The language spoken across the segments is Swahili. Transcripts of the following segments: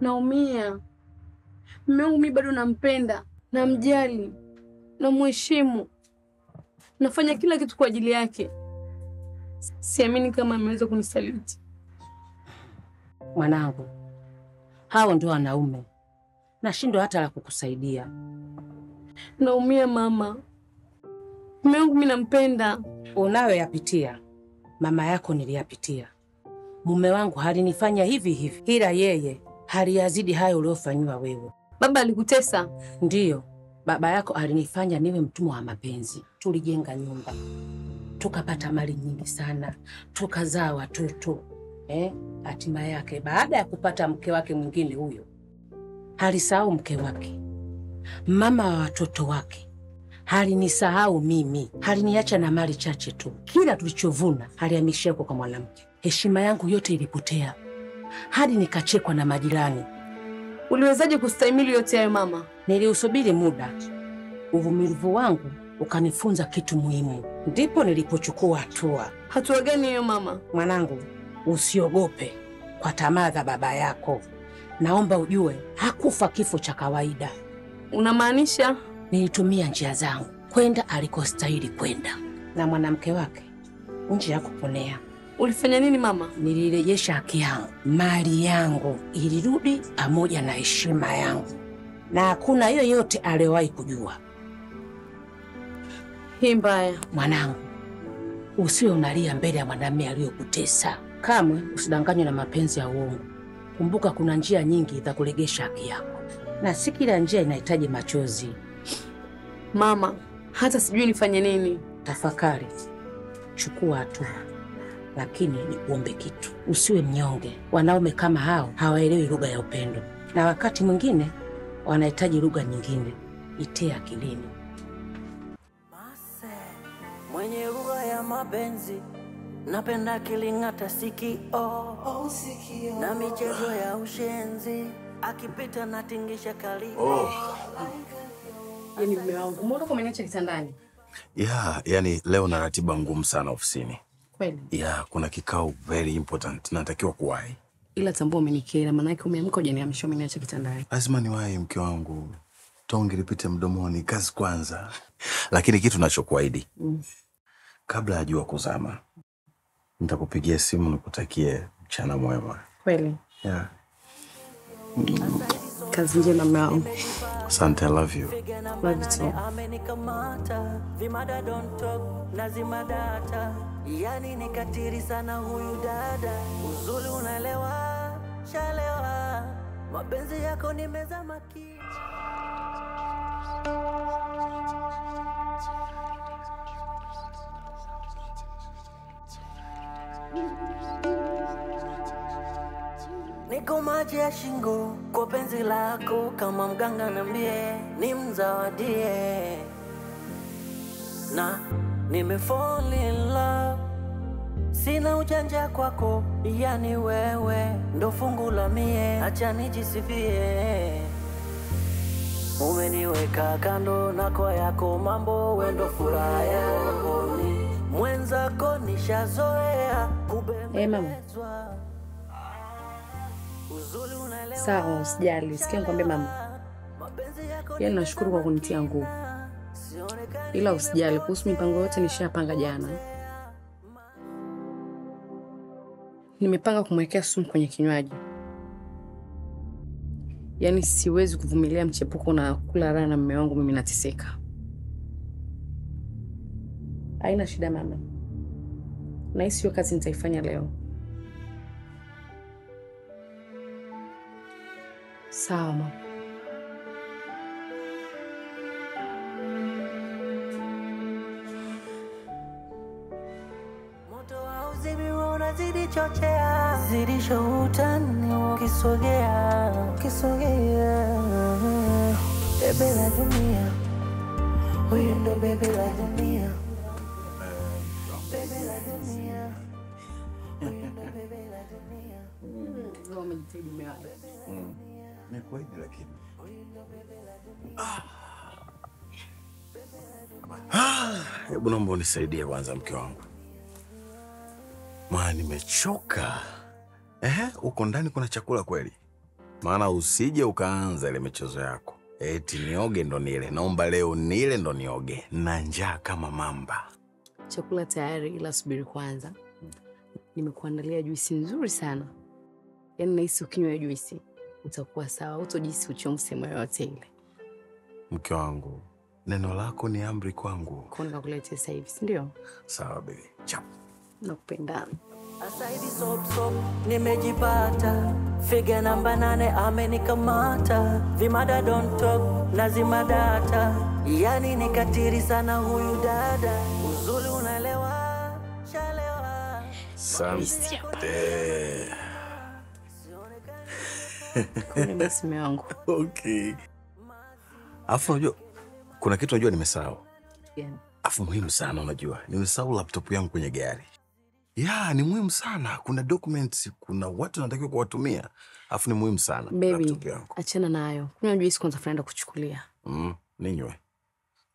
Naumia. Mume wangu mimi bado nampenda, namjali, namheshimu. Nafanya kila kitu kwa ajili yake. Siamini kama ameweza kunisaliti. Mwanangu, hao ndio wanaume. Nashindwa hata la kukusaidia. Naumia mama. Mume wangu mimi nampenda. Unayoyapitia mama yako niliyapitia. Mume wangu halinifanya hivi hivi, ila yeye haliyazidi hayo uliofanywa wewe. Baba alikutesa? Ndiyo, baba yako alinifanya niwe mtumwa wa mapenzi. Tulijenga nyumba, tukapata mali nyingi sana, tukazaa watoto. Hatima yake baada ya kupata mke wake mwingine, huyo halisahau mke wake, mama wa watoto wake. Halinisahau mimi, haliniacha na mali chache tu. Kila tulichovuna halihamishia kwa mwanamke. Heshima yangu yote ilipotea, hadi nikachekwa na majirani. Uliwezaje kustahimili yote hayo mama? Niliusubiri muda, uvumilivu wangu ukanifunza kitu muhimu, ndipo nilipochukua hatua. Hatua gani hiyo mama? Mwanangu, usiogope kwa tamaa za baba yako. Naomba ujue hakufa kifo cha kawaida. Unamaanisha? Nilitumia njia zangu kwenda alikostahili kwenda, na mwanamke wake nje ya kuponea. Ulifanya nini mama? Nilirejesha haki yangu, mali yangu ilirudi pamoja na heshima yangu, na hakuna yoyote aliyewahi kujua. Hii mbaya. Mwanangu, usiwe unalia mbele ya mwanamume aliyokutesa. Kamwe usidanganywe na mapenzi ya uongo. Kumbuka kuna njia nyingi za kurejesha haki yako, na si kila njia inahitaji machozi. Mama, hata sijui nifanye nini. Tafakari, chukua hatua, lakini nikuombe kitu. Usiwe mnyonge. Wanaume kama hao hawaelewi lugha ya upendo, na wakati mwingine wanahitaji lugha nyingine. Itie akilini. Mwenye lugha ya mapenzi, napenda kiling'ata sikio, na michezo ya ushenzi, akipita natingisha kali. Yaani mume wangu, mbona umeniacha kitandani? Yani leo na ratiba ngumu sana ofisini. Kweli? Kuna kikao very important, natakiwa kuwahi. Ila tambua umenikera, maana yake umeamka hujaniamsha, umeniacha kitandani. Lazima niwahi mke wangu. Tonge lipite mdomoni, kazi kwanza. Lakini kitu nachokuahidi, kabla ya jua kuzama, nitakupigia simu nikutakie mchana mwema. Kweli? Kazi njema mume wangu. Asante, I love you. Love you too. Amenikamata, vimada don't talk, lazima data. Yani nikatiri sana huyu dada. Uzuri unaelewa, shalewa. Mapenzi yako nimezama kichwa. Niko maji ya shingo kwa penzi lako, kama mganga niambie nimzawadie, na nimefall in love. Sina ujanja kwako, yani wewe ndo fungu la mie, acha nijisifie. Umeniweka kando na kwa yako mambo, we ndo furaha yako, mwenzako nishazoea kubembelezwa. Sawa, usijali. Sikia nikwambie mama. Yaani nashukuru kwa kunitia nguvu. Ila usijali, kuhusu mipango yote nishapanga jana. Nimepanga kumwekea sumu kwenye kinywaji. Yaani siwezi kuvumilia mchepuko na kula raha na mume wangu mimi nateseka. Haina shida mama. Na hii sio kazi nitaifanya leo. Sawa mama. Moto wa uzimi unazidi chochea, zidisha utani ukisogea, ukisogea. Bebe la dunia, huyu ndo bebe la dunia. Bebe la dunia, huyu ndo bebe la dunia. Leo umenitega mume wangu. Nikuahidi lakini. Hebu naomba unisaidie kwanza mke wangu. Maana nimechoka. Uko ndani kuna chakula kweli? Maana usije ukaanza ile michezo yako. Eti nioge ndo nile. Naomba leo nile ndo nioge. Na njaa kama mamba. Chakula tayari ila subiri kwanza. Nimekuandalia juisi nzuri sana. Yaani nahisi ukinywa juisi utakuwa sawa, utojisi uchungu sehemu yoyote ile. Mke wangu, neno lako ni amri kwangu. Kwa nini nakuletea sasa hivi, si ndio? Sawa baby. Chap. Nakupenda. Asaidi sop nimejipata. Figa namba 8 amenikamata. Vimada don't talk lazima data. Yani nikatiri sana huyu dada. Uzuri unaelewa, chalewa. Asante. Kuna msimi wangu. Okay. Afu unajua kuna kitu unajua nimesahau. Yeah. Afu muhimu sana unajua. Nimesahau laptop yangu kwenye gari. Ya, ni muhimu sana. Kuna documents, kuna watu natakiwa kuwatumia. Afu ni muhimu sana laptop yangu. Baby, achana nayo. Kunywa juisi kwanza tunaenda kuchukulia. Ninywe.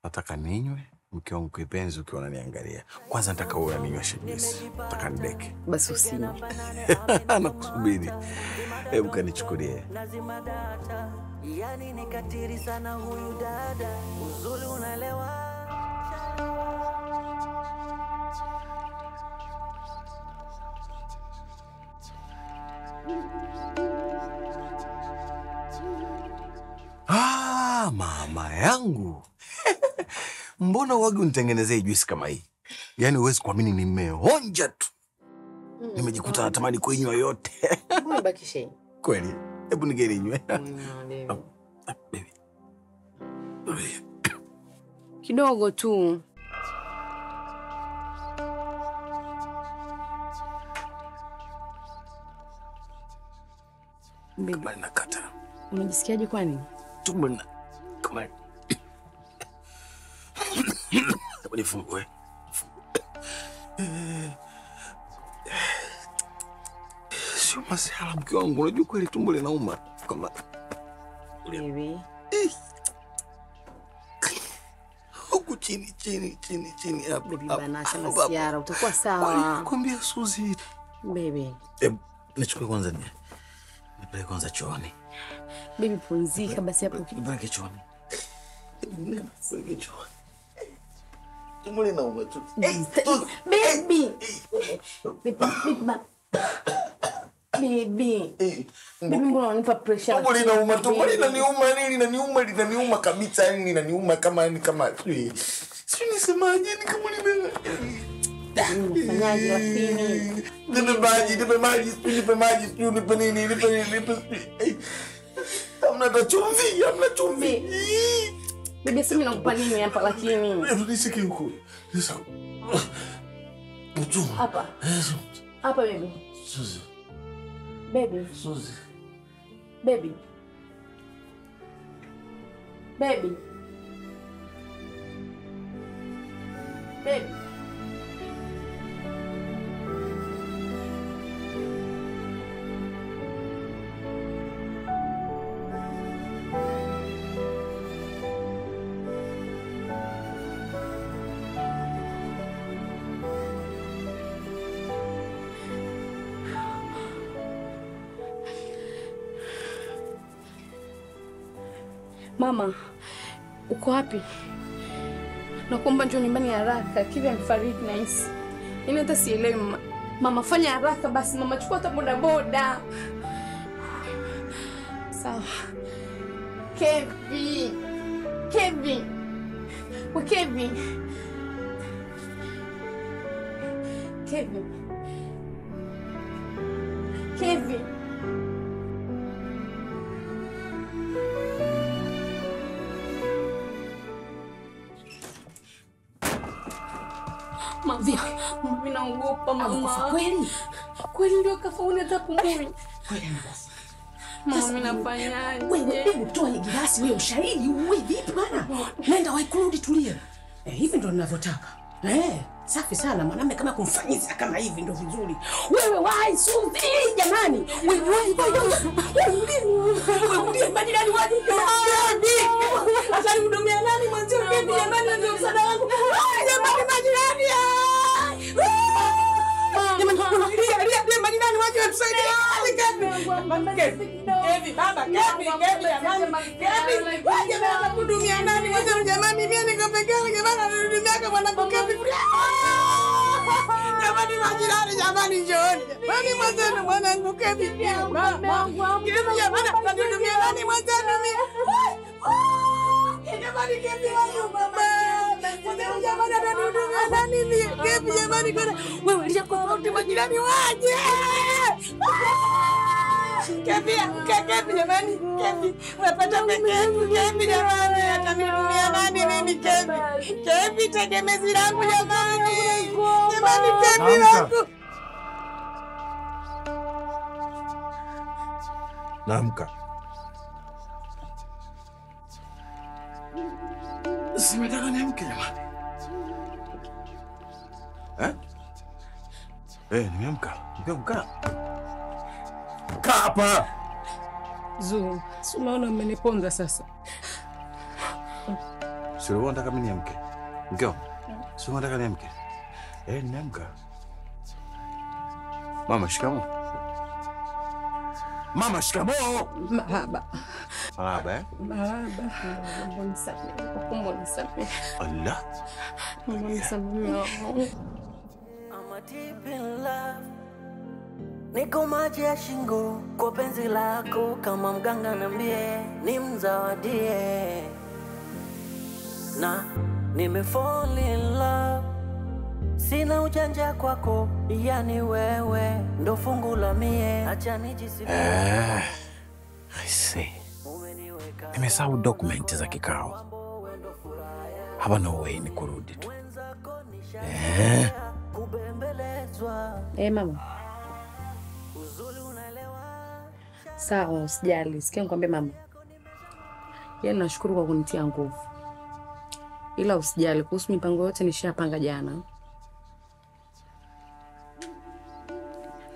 Nataka ninywe, mke wangu kipenzi ukiwa unaniangalia. Kwanza nataka uwe unaninywa juisi. Nataka nideke. Basi usinywe. Nakusubiri. Hebu kanichukulie. Lazima data. Yani nikatiri sana huyu dada. Uzuri unaelewa. Mama yangu. Mbona wagi unitengenezea juisi kama hii? Yaani huwezi kuamini nimeonja tu. Nimejikuta natamani kuinywa yote. Mbona bakishe? Kweli? Hebu nigerinywe. Kidogo tu. Kama nakata. Unajisikiaje kwani? Tumbo na kama unifungue. Sio masiala mke wangu, unajua kweli tumbo linauma kama Baby. Huku chini hapo. Bana sana siara, utakuwa sawa. Kwambia Suzi. Baby. Nichukue kwanza nipeleke kwanza chooni. Baby pumzika basi hapo. Nipeleke chooni. Nipeleke chooni. Tumbo linauma tu. Baby. Baby. Baby mbona unanipa pressure? Tumbo linauma, tumbo linaniuma kabisa, yani linaniuma kama sio nisemaje, ni kama Unafanyaje lakini? Nipe maji, nipe nini. Hamna chumvi. Baby sasa mimi nakupa nini hapa lakini? Nishike huko. Sasa. Mchuma. Hapa. Hapa baby. Suzi. Baby. Suzi. Baby. Baby. Baby. Mama, uko wapi? Nakuomba njoo nyumbani haraka. Kivi amefariki nahisi. Mimi hata sielewi mama. Mama fanya haraka basi mama, chukua hata bodaboda. Sawa. Kevin. Kevin. Mami naogopa mama. Kweli ndio kafauni hata pumui. Mami nafanyaje? Wewe hebu toa ile gilasi wewe ushahidi wewe vipi bwana? Nenda wahi kurudi tulia. Hivi ndo ninavyotaka. Safi sana mwanamume kama kumfanyia kama hivi ndo vizuri. Wewe wahi Suzi jamani. Wewe majirani waje. Asali hudumia nani mwanzo vipi jamani ndio msaada wangu. Jamani majirani. Jamani majirani waje msaidie. Kevi baba, Kevi jamani. Kevi, waje baba kudumia nani mwanangu jamani, mimi niko peke yangu jamani, anadumia kama mwanangu Kevi. Jamani majirani jamani njooni. Mimi mwanangu mwanangu Kevi. Mama, Kevi jamani, anadumia nani mwanangu mimi. Jamani Kevi wangu mama. Mwanangu jamani anadumia nani mimi. Kevi jamani bwana. Wewe ulishakosa majirani waje. Kevi jamani, Kevi, unapata peke yako Kevi jamani, atanihudumia nani mimi Kevi? Kevi tegemezi langu jamani. Jamani Kevi wangu. Naamka. Simetaka niamke jamani. Nimeamka. Nimeamka. Kapa. Zuu, si unaona umeniponza sasa. Sio unataka mimi niamke. Mkeo. Sio unataka niamke. Nimeamka. Mama shikamoo. Mama shikamoo. Marhaba. Marhaba. Marhaba. Mbona safi? Allah. Mbona safi? I'm deep in love. Niko maji ya shingo kwa penzi lako, kama mganga niambie nimzawadie, na nimefall in love. Sina ujanja kwako, yani wewe ndo fungu la mie, acha nijisifie. I see. Nimesahau document za kikao. Hapa no way ni kurudi tu. Mama. Sawa, usijali. Sikia nikwambie mama. Yaani nashukuru kwa kunitia nguvu. Ila usijali, kuhusu mipango yote nishapanga jana.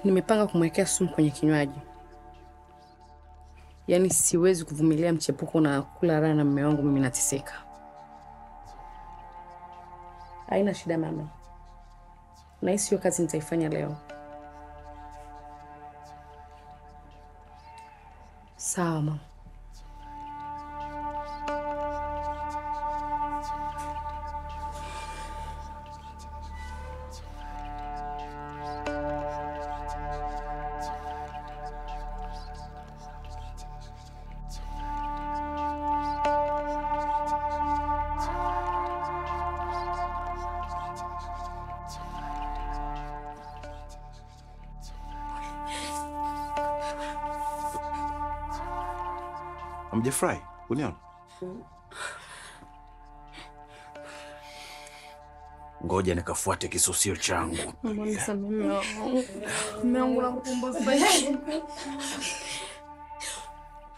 Nimepanga kumwekea sumu kwenye kinywaji. Yaani siwezi kuvumilia mchepuko na kula raha na mume wangu, mimi nateseka. Haina shida mama. Na hii sio kazi nitaifanya leo. Sawa mama. Hamjafurahi uniona? Ngoja nikafuate kisusio changu. Mama nisamehe. Mume wangu nakuomba sasa.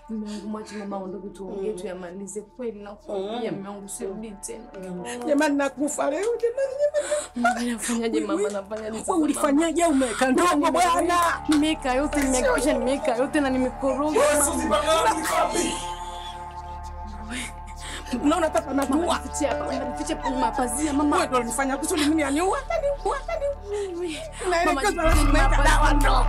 Mume wangu mwache mama aondoke tuongee tu yamalize kweli na kuambia mume wangu sirudi tena. Jamani nakufa leo jamani. Nafanyaje mama, nafanyaje? Wewe ulifanyaje? Umeweka ndogo bwana. Nimeweka yote, nimehakikisha nimeweka yote na nimekoroga. Unaona hapa najua. Ficha kwa mapazia mama. Wewe ndio unifanya kusudi mimi aniua. Ataniua. Unaelekeza Mama, nimeweka dawa ndogo.